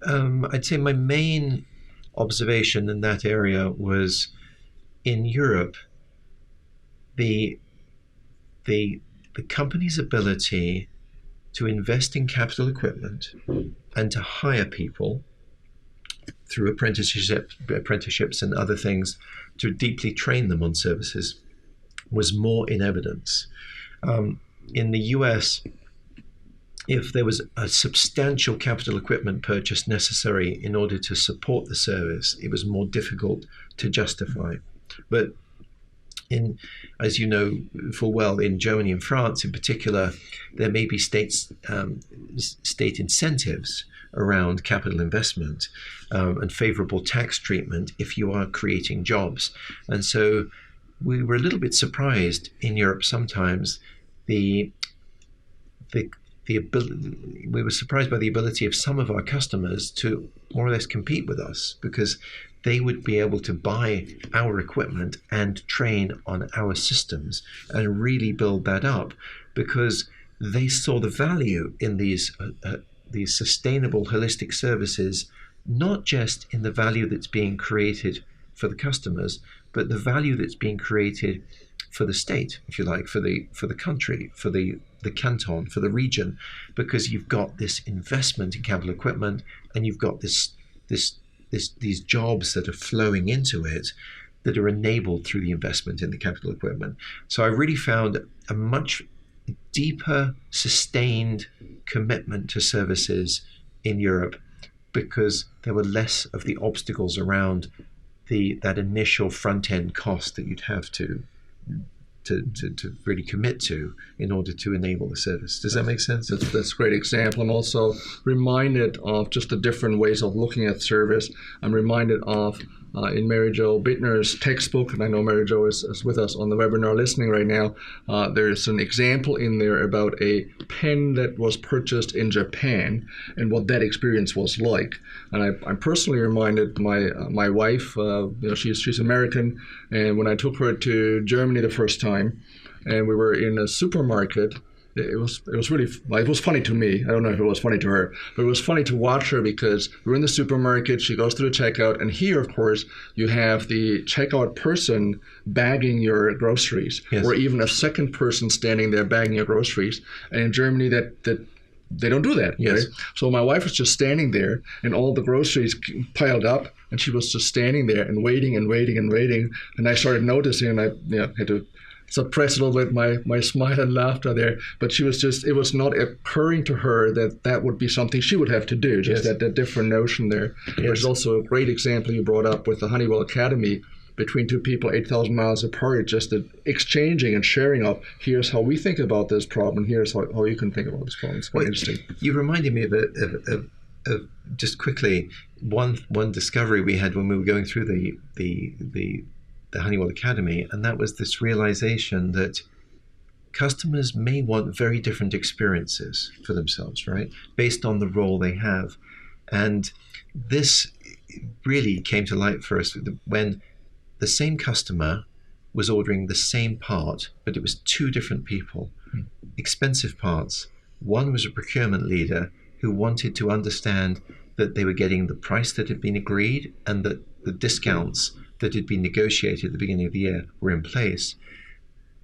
I'd say my main observation in that area was in Europe, the company's ability to invest in capital equipment and to hire people through apprenticeships and other things to deeply train them on services was more in evidence. In the US, if there was a substantial capital equipment purchase necessary in order to support the service, it was more difficult to justify. But as you know full well, in Germany and France in particular, there may be state incentives around capital investment and favorable tax treatment if you are creating jobs. And so we were a little bit surprised in Europe sometimes. We were surprised by the ability of some of our customers to more or less compete with us, because they would be able to buy our equipment and train on our systems and really build that up, because they saw the value in these sustainable holistic services, not just in the value that's being created for the customers, but the value that's being created for the state, if you like, for the country, for the canton, for the region, because you've got this investment in capital equipment, and you've got these jobs that are flowing into it that are enabled through the investment in the capital equipment. So I really found a much deeper, sustained commitment to services in Europe, because there were less of the obstacles around that initial front-end cost that you'd have to really commit to in order to enable the service. Does that make sense? That's a great example. I'm also reminded of just the different ways of looking at service. I'm reminded of in Mary Jo Bittner's textbook, and I know Mary Jo is with us on the webinar listening right now. There's an example in there about a pen that was purchased in Japan and what that experience was like. And I'm personally reminded my wife, she's American, and when I took her to Germany the first time, and we were in a supermarket. It was really, it was funny to me. I don't know if it was funny to her, but it was funny to watch her, because we're in the supermarket, she goes through the checkout, and here, of course, you have the checkout person bagging your groceries, yes, or even a second person standing there bagging your groceries. And in Germany, that they don't do that. Yes. Right? So my wife was just standing there, and all the groceries piled up, and she was just standing there and waiting and waiting and waiting. And I started noticing, and I had to suppress a little bit my smile and laughter there, but it was not occurring to her that would be something she would have to do, just yes, that different notion there. Yes. There's also a great example you brought up with the Honeywell Academy, between two people 8,000 miles apart, just the exchanging and sharing of, here's how we think about this problem, here's how you can think about this problem. It's quite interesting. You reminded me of just quickly, one discovery we had when we were going through the Honeywell Academy, and that was this realization that customers may want very different experiences for themselves, right, based on the role they have. And this really came to light for us when the same customer was ordering the same part, but it was two different people, expensive parts. One was a procurement leader who wanted to understand that they were getting the price that had been agreed, and that the discounts that had been negotiated at the beginning of the year were in place.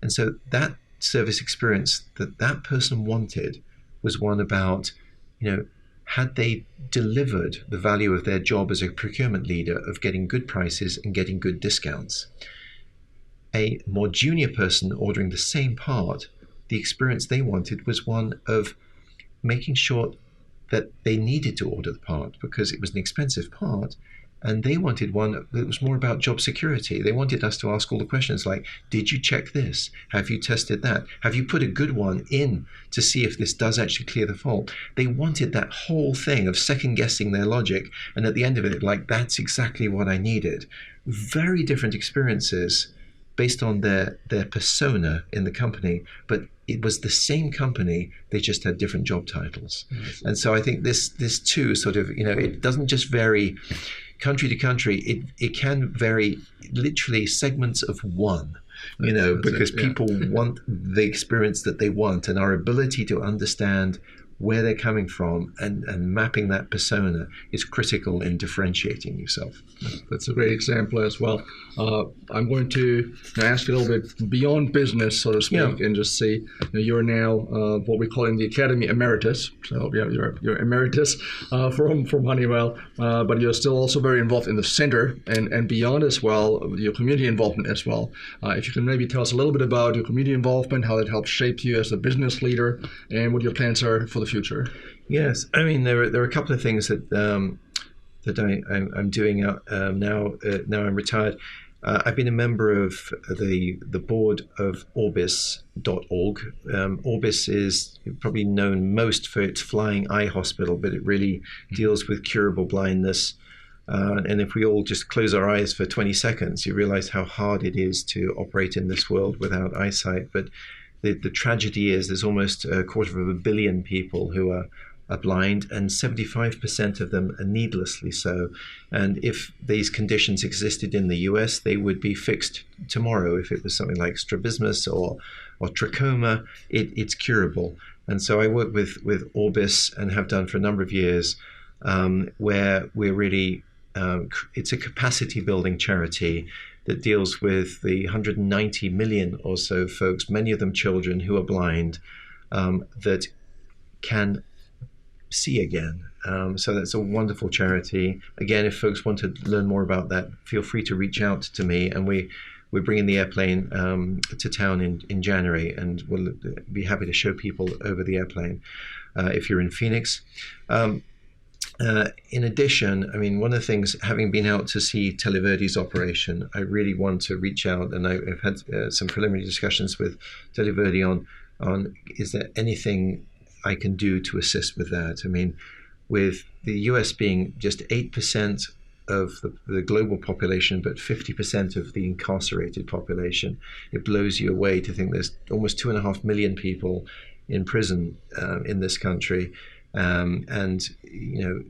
And so that service experience that person wanted was one about, had they delivered the value of their job as a procurement leader of getting good prices and getting good discounts. A more junior person ordering the same part, the experience they wanted was one of making sure that they needed to order the part because it was an expensive part. And they wanted one that was more about job security. They wanted us to ask all the questions like, did you check this? Have you tested that? Have you put a good one in to see if this does actually clear the fault? They wanted that whole thing of second guessing their logic. And at the end of it, like, that's exactly what I needed. Very different experiences based on their persona in the company, but it was the same company, they just had different job titles. Mm-hmm. And so I think this too sort of, it doesn't just vary country to country, it can vary literally segments of one, because people want the experience that they want, and our ability to understand where they're coming from and mapping that persona is critical in differentiating yourself. That's a great example as well. I'm going to ask you a little bit beyond business, so to speak, and just say you're now what we call in the Academy emeritus. So you're emeritus from Honeywell, but you're still also very involved in the center and beyond as well, your community involvement as well. If you can maybe tell us a little bit about your community involvement, how that helps shape you as a business leader, and what your plans are for the future. Yes, I mean there are a couple of things that I'm doing now I'm retired. I've been a member of the board of Orbis.org. Orbis is probably known most for its flying eye hospital, but it really deals with curable blindness. And if we all just close our eyes for 20 seconds, you realize how hard it is to operate in this world without eyesight. But the tragedy is there's almost 250 million people who are blind, and 75% of them are needlessly so. And if these conditions existed in the US, they would be fixed tomorrow. If it was something like strabismus or trachoma, it's curable. And so I work with Orbis and have done for a number of years, where we're really, it's a capacity building charity that deals with the 190 million or so folks, many of them children who are blind, that can see again. So that's a wonderful charity. Again, if folks want to learn more about that, feel free to reach out to me. And we're bringing the airplane to town in January, and we'll be happy to show people over the airplane if you're in Phoenix. In addition, I mean, one of the things, having been out to see Televerdi's operation, I really want to reach out, and I've had some preliminary discussions with Televerdi on is there anything I can do to assist with that. I mean, with the US being just 8% of the global population, but 50% of the incarcerated population, it blows you away to think there's almost 2.5 million people in prison in this country. And, you know,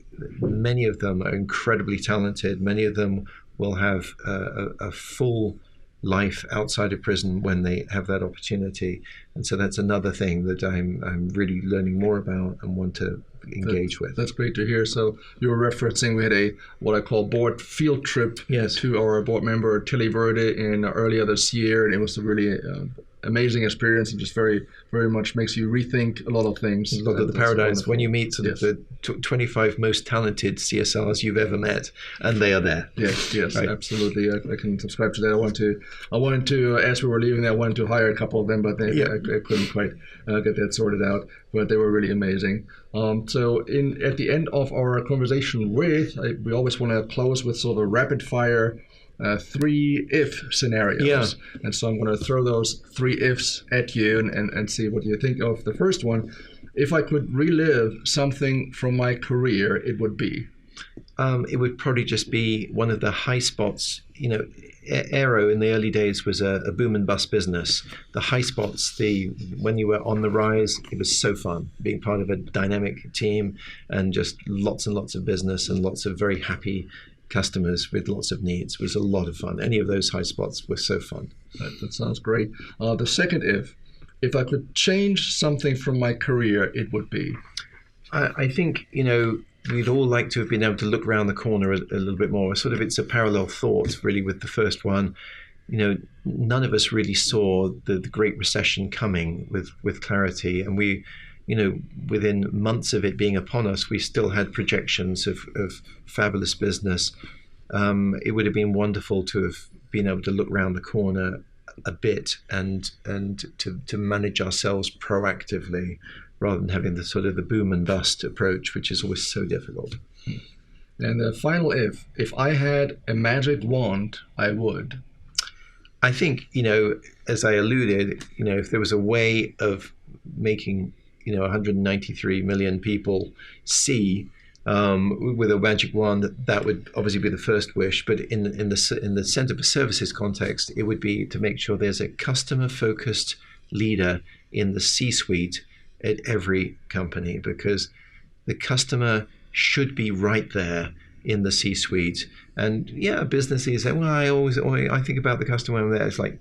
many of them are incredibly talented. Many of them will have a full life outside of prison when they have that opportunity. And so that's another thing that I'm really learning more about and want to engage with. That's great to hear. So you were referencing, we had what I call board field trip to our board member Tilly Verde in earlier this year, and it was a really amazing experience, and just very, very much makes you rethink a lot of things. A lot of the paradigms when you meet sort of the 25 most talented CSRs you've ever met, and they are there. Yes, right. Absolutely. I can subscribe to that. I wanted to, as we were leaving there, I wanted to hire a couple of them, but I couldn't quite get that sorted out. But they were really amazing. So at the end of our conversation we always want to close with sort of a rapid fire 3 if scenarios. And so I'm going to throw those 3 ifs at you and see what you think of the first one. If I could relive something from my career, it would be? It would probably just be one of the high spots. You know, Aero in the early days was a boom and bust business. The high spots, when you were on the rise, it was so fun being part of a dynamic team and just lots and lots of business and lots of very happy customers with lots of needs. Was a lot of fun. Any of those high spots were so fun. That sounds great. The second if I could change something from my career, it would be? I think, you know, we'd all like to have been able to look around the corner a little bit more. Sort of, it's a parallel thought, really, with the first one. You know, none of us really saw the Great Recession coming with clarity, and we, you know, within months of it being upon us, we still had projections of fabulous business. It would have been wonderful to have been able to look around the corner a bit and to manage ourselves proactively, rather than having the sort of the boom and bust approach, which is always so difficult. And the final if I had a magic wand, I would? I think, you know, as I alluded, you know, if there was a way of making, you know, 193 million people see with a magic wand, that would obviously be the first wish. But in the Center for Services context, it would be to make sure there's a customer-focused leader in the C-suite at every company, because the customer should be right there in the C-suite. And businesses say, well, I think about the customer when I'm there. It's like,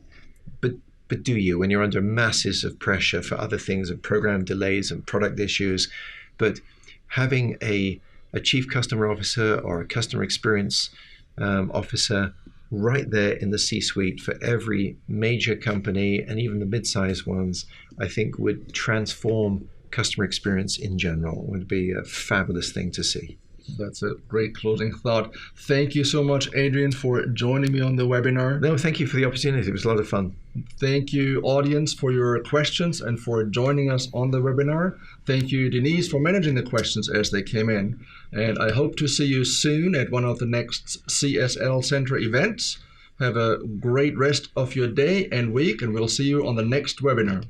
but do you, when you're under masses of pressure for other things and program delays and product issues? But having a chief customer officer or a customer experience officer right there in the C-suite for every major company, and even the mid-sized ones, I think would transform customer experience in general. It would be a fabulous thing to see. That's a great closing thought. Thank you so much, Adrian, for joining me on the webinar. No, thank you for the opportunity. It was a lot of fun. Thank you, audience, for your questions and for joining us on the webinar. Thank you, Denise, for managing the questions as they came in. And I hope to see you soon at one of the next CSL Center events. Have a great rest of your day and week, and we'll see you on the next webinar.